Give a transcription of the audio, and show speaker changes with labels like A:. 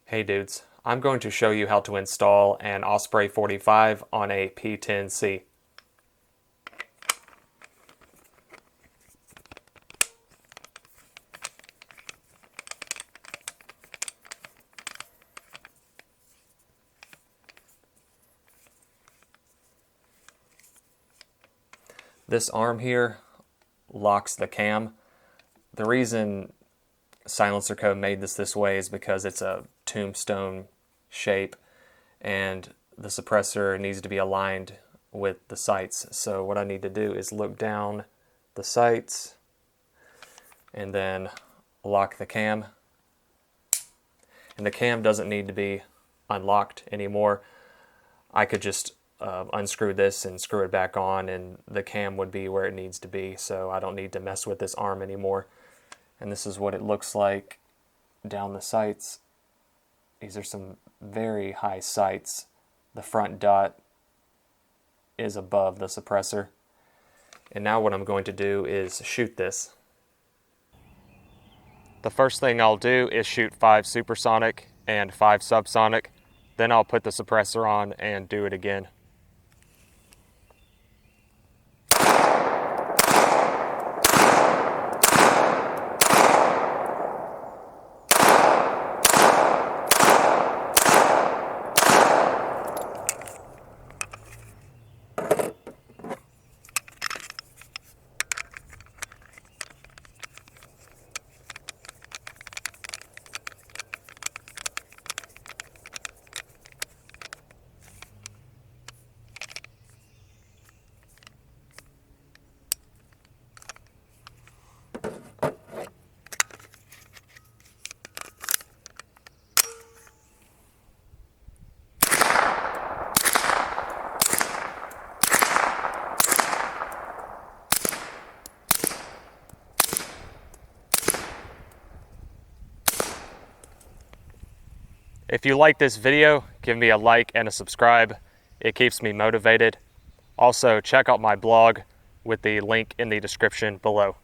A: Hey dudes, I'm going to show you how to install an Osprey 45 on a P10C. This arm here locks the cam. The reason Silencer Co. made this way is because it's a tombstone shape and the suppressor needs to be aligned with the sights. So what I need to do is look down the sights and then lock the cam. And the cam doesn't need to be unlocked anymore. I could just unscrew this and screw it back on and the cam would be where it needs to be, so I don't need to mess with this arm anymore. And this is what it looks like down the sights. These are some very high sights. The front dot is above the suppressor. And now what I'm going to do is shoot this. The first thing I'll do is shoot 5 supersonic and 5 subsonic. Then I'll put the suppressor on and do it again. If you like this video, give me a like and a subscribe. It keeps me motivated. Also, check out my blog with the link in the description below.